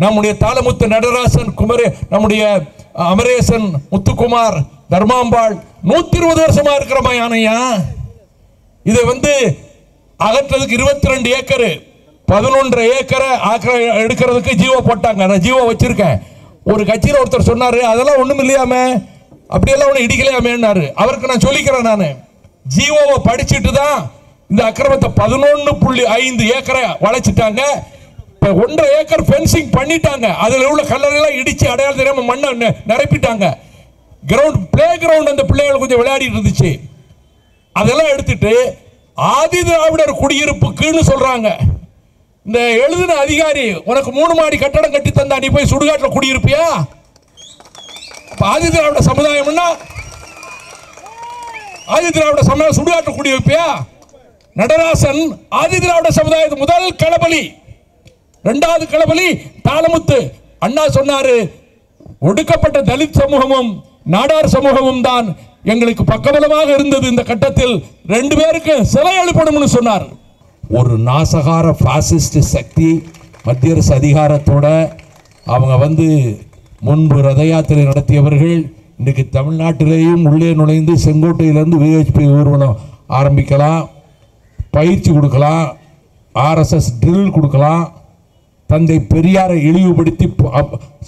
நம்முடைய தாளமுத்து நடராசன் குமரே, நம்முடைய அமரேசன் முத்துக்குமார் தர்மாம்பாள் 120 வருஷமா இருக்கிற யானையா. இதை அகற்றதுக்கு 22 ஏக்கர் 11 ஏக்கரை எடுக்கிறதுக்கு ஜீவோ போட்டாங்க. நான் ஜீவோ வச்சிருக்கேன். ஒரு கட்சியில் ஒருத்தர் சொன்னாரு, அதெல்லாம் ஒண்ணும் இல்லையாமே, அப்படியெல்லாம் ஒன்றும் இடிக்கலையாமேன்னாரு. அவருக்கு நான் சொல்லிக்கிறேன், நான் ஜீவோவை படிச்சுட்டு தான் இந்த அக்கிரமத்தை 11.5 ஏக்கரை வளைச்சிட்டாங்க. 1.5 ஏக்கர் ஃபென்சிங் பண்ணிட்டாங்க. அதில் உள்ள கல்லறையெல்லாம் இடிச்சு அடையாளம் தெரியாம மண்ணை நிரப்பிட்டாங்க. கிரவுண்ட், பிளே கிரவுண்ட் அந்த பிள்ளைகள் கொஞ்சம் விளையாடிட்டு இருந்துச்சு. அதெல்லாம் எடுத்துட்டு ஆதி திராவிடர் குடியிருப்புக்குன்னு சொல்றாங்க. இந்த எழுதின அதிகாரி உனக்கு 3 மாடி கட்டடம் கட்டி தந்தா நீ போய் சுடுகாட்டில் குடியிருப்பியா? ஆதி திராவிட சமுதாயம்னா ஆதி திராவிட சமுதாயம் சுடுகாட்டில் குடியிருப்பியா? நடராசன் ஆதி திராவிட சமுதாயத்து முதல் களபலி. 2வது களபலி தாளமுத்து. அண்ணா சொன்னாரு, ஒடுக்கப்பட்ட தலித் சமூகமும் நாடார் சமூகமும் தான் எங்களுக்கு பக்கபலமாக இருந்தது. இந்த கட்டத்தில் 2 பேருக்கு சிலை எழுப்பணும்னு சொன்னார். ஒரு நாசகார பாசிஸ்ட் சக்தி மத்திய அரசு அதிகாரத்தோட அவங்க முன்பு ரத யாத்திரை நடத்தியவர்கள் இன்றைக்கு தமிழ்நாட்டிலேயும் உள்ளே நுழைந்து செங்கோட்டையிலிருந்து விஹெச்பி ஊர்வலம் ஆரம்பிக்கலாம், பயிற்சி கொடுக்கலாம், ஆர்எஸ்எஸ் ட்ரில் கொடுக்கலாம், தந்தை பெரியாரை இழிவுபடுத்தி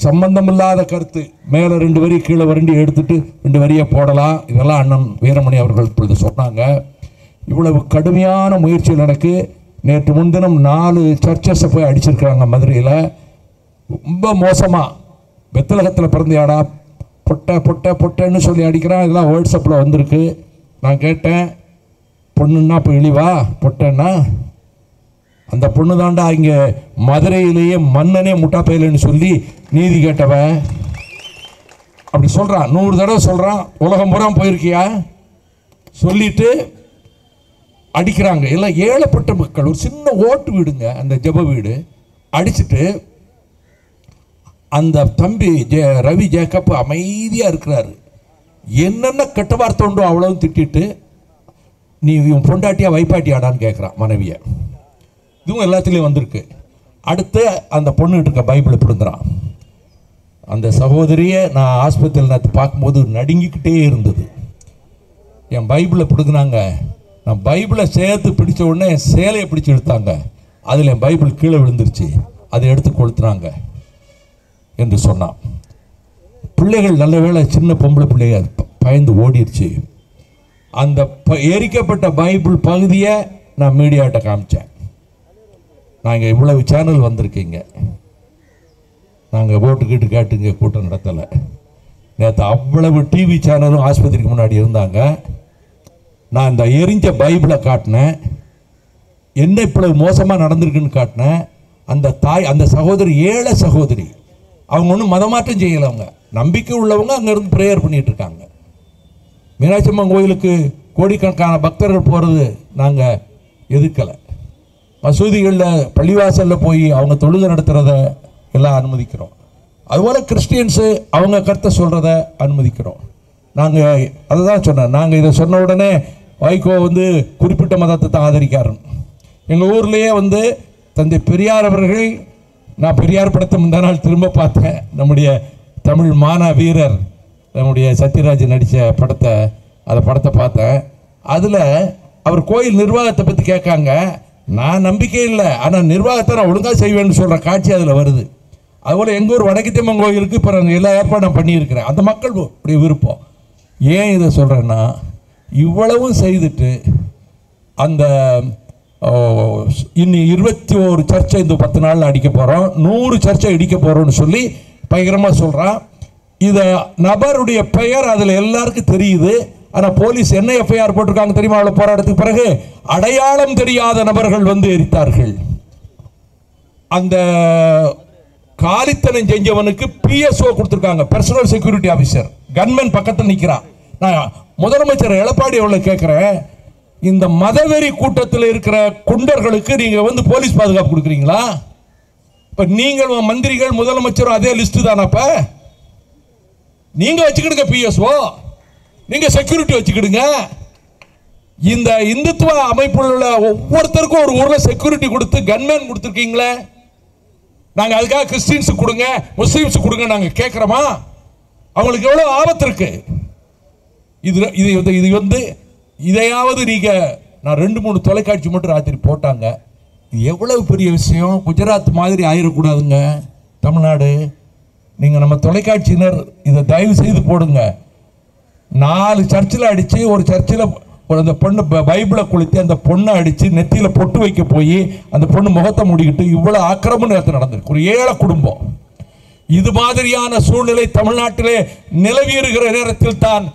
சம்பந்தமில்லாத கருத்து மேலே 2 வரி கீழே வண்டி எடுத்துட்டு 2 வரியை போடலாம். இதெல்லாம் அண்ணன் வீரமணி அவர்கள் இப்பொழுது சொன்னாங்க. இவ்வளவு கடுமையான முயற்சிகள் எனக்கு. நேற்று முன்தினம் 4 சர்ச்சஸை போய் அடிச்சிருக்கிறாங்க மதுரையில். ரொம்ப மோசமாக வெத்தலகத்தில் பிறந்தையாடா பொட்டை பொட்டை பொட்டைன்னு சொல்லி அடிக்கிறான். இதெல்லாம் வாட்ஸ்அப்பில் வந்திருக்கு. நான் கேட்டேன், பொண்ணுன்னா இப்போ இழிவா? பொட்டைன்னா அந்த பொண்ணு தாண்டா இங்கே மதுரையிலேயே மன்னனே முட்டாப்பையிலன்னு சொல்லி நீதி கேட்டவன். அப்படி சொல்கிறான், 100 தடவை சொல்கிறான். உலகம் பூரா போயிருக்கியா சொல்லிட்டு அடிக்கிறாங்க. எல்லாம் ஏழைப்பட்ட மக்கள். ஒரு சின்ன ஓட்டு வீடுங்க, அந்த ஜெப வீடு. அடிச்சுட்டு அந்த தம்பி ரவி ஜேக்கப் அமைதியாக இருக்கிறாரு. என்னென்ன கெட்ட வார்த்தை உண்டோ அவ்வளவும் திட்டிட்டு, நீ இவன் பொண்டாட்டியா வைப்பாட்டியாடான்னு கேட்குறான் மனைவியை. இதுவும் எல்லாத்துலேயும் வந்திருக்கு. அடுத்து அந்த பொண்ணுகிட்ட இருக்க பைபிளை பிடுங்குறான். அந்த சகோதரியை நான் ஆஸ்பத்திரியில் நேற்று பார்க்கும்போது நடுங்கிக்கிட்டே இருந்தது. என் பைபிளை பிடுங்கினாங்க. நான் பைபிளை சேர்த்து பிடிச்ச உடனே என் சேலையை பிடிச்சி இழுத்தாங்க. அதில் என் பைபிள் கீழே விழுந்துருச்சு. அதை எடுத்து கொளுத்துனாங்க என்று சொன்னான். பிள்ளைகள் நல்ல வேளை சின்ன பொம்பளை பிள்ளைங்க பயந்து ஓடிடுச்சு. அந்த எரிக்கப்பட்ட பைபிள் பகுதியை நான் மீடியாட்ட காமிச்சேன். நாங்கள் இவ்வளவு சேனல் வந்திருக்கீங்க, நாங்கள் ஓட்டுக்கிட்டு கேட்டுங்க கூட்டம் நடத்தலை. நேற்று அவ்வளவு டிவி சேனலும் ஆஸ்பத்திரிக்கு முன்னாடி இருந்தாங்க. நான் இந்த எரிஞ்ச பைபிளை காட்டினேன். என்ன இவ்வளவு மோசமாக நடந்திருக்குன்னு காட்டினேன். அந்த தாய், அந்த சகோதரி ஏழை சகோதரி, அவங்க ஒன்றும் மதமாற்றம் செய்யலை. அவங்க நம்பிக்கை உள்ளவங்க அங்கேருந்து ப்ரேயர் பண்ணிகிட்டு இருக்காங்க. மீனாட்சி அம்மன் கோயிலுக்கு கோடிக்கணக்கான பக்தர்கள் போகிறது நாங்கள் எதிர்க்கலை. மசூதிகளில் பள்ளிவாசலில் போய் அவங்க தொழுகை நடத்துகிறத எல்லாம் அனுமதிக்கிறோம். அதுபோல் கிறிஸ்டியன்ஸு அவங்க கருத்தை சொல்கிறத அனுமதிக்கிறோம். நாங்கள் அதை தான் சொன்னேன். நாங்கள் இதை சொன்ன உடனே வைகோ குறிப்பிட்ட மதத்தை தான் ஆதரிக்காரன். எங்கள் ஊர்லேயே தந்தை பெரியார் அவர்கள், நான் பெரியார் படத்தை முந்தா நாள் திரும்ப பார்த்தேன். நம்முடைய தமிழ் மானா வீரர் நம்முடைய சத்யராஜ் நடித்த படத்தை, அந்த படத்தை பார்த்தேன். அதில் அவர் கோயில் நிர்வாகத்தை பற்றி கேட்காங்க. நான் நம்பிக்கை இல்லை, ஆனால் நிர்வாகத்தை நான் ஒழுங்காக செய்வேன்னு சொல்கிற காட்சி அதில் வருது. அதுபோல் எங்கள் ஊர் வடக்கித்தம்மன் கோயிலுக்கு இப்போ நாங்கள் எல்லா ஏற்பாடும் நான் பண்ணியிருக்கிறேன். அந்த மக்கள் அப்படி விருப்பம். ஏன் இதை சொல்கிறேன்னா, இவ்வளவும் செய்துட்டு அந்த இன்னி 21 சர்ச்சை இந்த 10 நாளில் அடிக்க போகிறோம், 100 சர்ச்சை இடிக்க போகிறோம்னு சொல்லி பயங்கரமாக சொல்கிறான். இதை நபருடைய பெயர் அதில் எல்லாருக்கும் தெரியுது. ஆனால் போலீஸ் என்ன எஃப்ஐஆர் போட்டிருக்காங்க தெரியுமா? அவ்வளோ போராட்டத்துக்கு பிறகு அடையாளம் தெரியாத நபர்கள் எரித்தார்கள். அந்த காலித்தனம் செஞ்சவனுக்கு பிஎஸ்ஓ கொடுத்துருக்காங்க, பர்சனல் செக்யூரிட்டி ஆஃபீஸர். கன்மேன் பக்கத்தில் நிற்கிறான். நான் முதலமைச்சர் எடப்பாடி அவர்களை கேட்குறேன், இந்த மதவெறி கூட்டத்தில் இருக்கிற குண்டர்களுக்கு நீங்கள் போலீஸ் பாதுகாப்பு கொடுக்குறீங்களா? இப்போ நீங்கள் மந்திரிகள் முதலமைச்சரும் அதே லிஸ்ட்டு தானப்ப? நீங்கள் வச்சுக்கிடுங்க பிஎஸ்ஓ, நீங்கள் செக்யூரிட்டி வச்சுக்கிடுங்க. இந்த இந்துத்துவ அமைப்புள்ள ஒவ்வொருத்தருக்கும் ஒரு ஊரில் செக்யூரிட்டி கொடுத்து கன்மேன் கொடுத்துருக்கீங்களே. நாங்க அதுக்காக கிறிஸ்டியன்ஸ் கொடுங்க, முஸ்லீம்ஸ் கொடுங்க நாங்க கேட்கிறோமா? அவங்களுக்கு எவ்வளவு ஆபத்து இருக்கு. இது வந்து இதையாவது நீங்க, நான் 2-3 தொலைக்காட்சி மட்டும் ராத்திரி போட்டாங்க. இது எவ்வளவு பெரிய விஷயம். குஜராத் மாதிரி ஆயிடக்கூடாதுங்க தமிழ்நாடு. நீங்க நம்ம தொலைக்காட்சியினர் இதை தயவு செய்து போடுங்க. 4 சர்ச்சில் அடிச்சு, ஒரு சர்ச்சில் அந்த பொண்ணு பைபிளை கொளுத்தி அந்த பொண்ணை அடிச்சு நெத்தியில பொட்டு வைக்க போய் அந்த பொண்ணு முகத்தை மூடிக்கிட்டு இவ்வளவு ஆக்கிரம நேரத்தில் நடந்திருக்கு. ஒரு ஏழை குடும்பம். இது மாதிரியான சூழ்நிலை தமிழ்நாட்டிலே நிலவி இருக்கிற நேரத்தில் தான்